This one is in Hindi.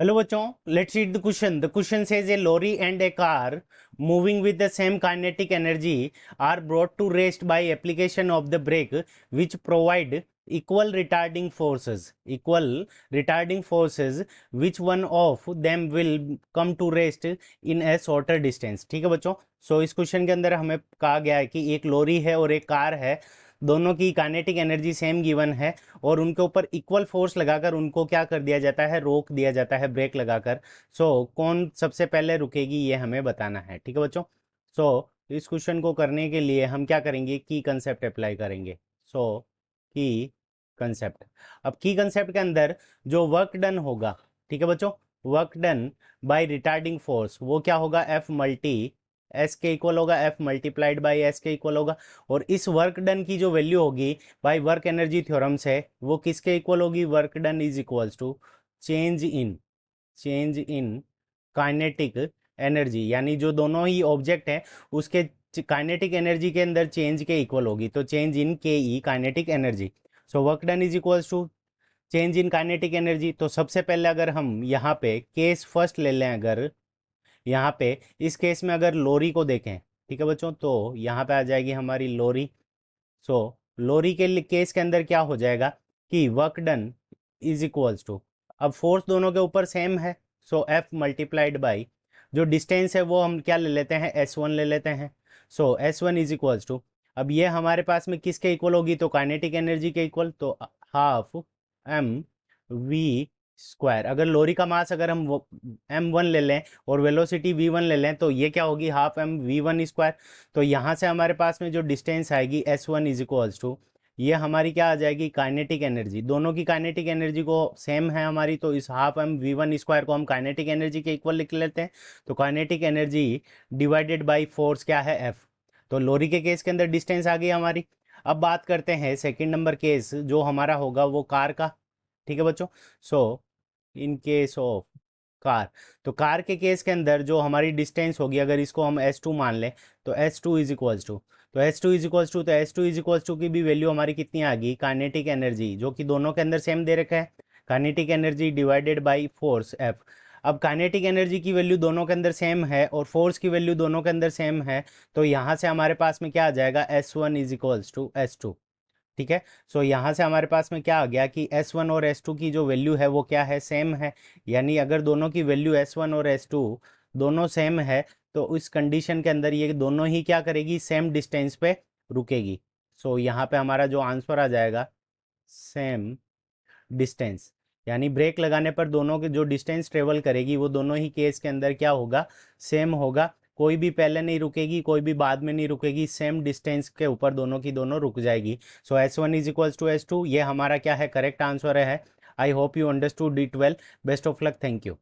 Hello bachon, let's read the question. The question says a lorry and a car moving with the same kinetic energy are brought to rest by application of the brake which provide equal retarding forces. Which one of them will come to rest in a shorter distance? ठीक है बच्चों. सो इस क्वेश्चन के अंदर हमें कहा गया है कि एक लॉरी है और एक कार है, दोनों की काइनेटिक एनर्जी सेम गिवन है और उनके ऊपर इक्वल फोर्स लगाकर उनको क्या कर दिया जाता है, रोक दिया जाता है ब्रेक लगाकर. कौन सबसे पहले रुकेगी ये हमें बताना है. ठीक है बच्चों. इस क्वेश्चन को करने के लिए हम क्या करेंगे, की कंसेप्ट अप्लाई करेंगे. की कंसेप्ट. अब की कंसेप्ट के अंदर जो वर्क डन होगा, ठीक है बच्चों, work done by retarding force वो क्या होगा, एफ मल्टी एस के इक्वल होगा, एफ मल्टीप्लाइड बाई एस के इक्वल होगा. और इस वर्क डन की जो वैल्यू होगी बाय वर्क एनर्जी थ्योरम से वो किसके इक्वल होगी, work done is equals to change in kinetic energy, यानी जो दोनों ही ऑब्जेक्ट हैं उसके काइनेटिक एनर्जी के अंदर चेंज के इक्वल होगी. तो change in K E kinetic energy. So work done is equals to change in kinetic energy. तो सबसे पहले अगर हम यहाँ पे केस फर्स्ट ले लें, अगर यहाँ पे इस केस में अगर लोरी को देखें, ठीक है बच्चों, तो यहाँ पे आ जाएगी हमारी लोरी. लोरी के केस के अंदर क्या हो जाएगा कि work done is equals to, अब फोर्स दोनों के ऊपर सेम है, एफ मल्टीप्लाइड बाई जो डिस्टेंस है वो हम क्या ले लेते हैं, S1 ले लेते हैं. S1 इज इक्वल्स टू, अब ये हमारे पास में किसके इक्वल होगी, तो काइनेटिक एनर्जी के इक्वल, तो हाफ एम वी स्क्वायर. अगर लोरी का मास अगर हम m1 ले लें और वेलोसिटी v1 ले लें तो ये क्या होगी, हाफ एम v1 स्क्वायर. तो यहाँ से हमारे पास में जो डिस्टेंस आएगी S1 इज इक्वल्स टू, ये हमारी क्या आ जाएगी, काइनेटिक एनर्जी. दोनों की काइनेटिक एनर्जी को सेम है हमारी, तो इस हाफ एम v1 स्क्वायर को हम काइनेटिक एनर्जी के इक्वल लिख लेते हैं. तो kinetic energy divided by force क्या है, एफ. तो लोरी के केस के अंदर डिस्टेंस आ गई हमारी. अब बात करते हैं सेकेंड नंबर केस जो हमारा होगा वो कार का. ठीक है बच्चों. इन केस ऑफ कार, तो कार के केस के अंदर जो हमारी डिस्टेंस होगी अगर इसको हम S2 मान लें तो S2 इज इक्वल्स टू, तो S2 इज इक्वल्स टू, तो S2 इज इक्वल्स टू की भी वैल्यू हमारी कितनी आ गई, काइनेटिक एनर्जी जो कि दोनों के अंदर सेम दे रखा है, kinetic energy divided by force F. अब काइनेटिक एनर्जी की वैल्यू दोनों के अंदर सेम है और फोर्स की वैल्यू दोनों के अंदर सेम है, तो यहाँ से हमारे पास में क्या आ जाएगा, S1 is equals to S2. ठीक है. यहाँ से हमारे पास में क्या आ गया कि S1 और S2 की जो वैल्यू है वो क्या है, सेम है. यानी अगर दोनों की वैल्यू S1 और S2 दोनों सेम है तो इस कंडीशन के अंदर ये दोनों ही क्या करेगी, सेम डिस्टेंस पे रुकेगी. यहाँ पे हमारा जो आंसर आ जाएगा सेम डिस्टेंस, यानी ब्रेक लगाने पर दोनों के जो डिस्टेंस ट्रेवल करेगी वो दोनों ही केस के अंदर क्या होगा, सेम होगा. कोई भी पहले नहीं रुकेगी, कोई भी बाद में नहीं रुकेगी, सेम डिस्टेंस के ऊपर दोनों की दोनों रुक जाएगी. S1 is equals to S2, ये हमारा क्या है, करेक्ट आंसर है. I hope you understood it well. Best of luck. Thank you.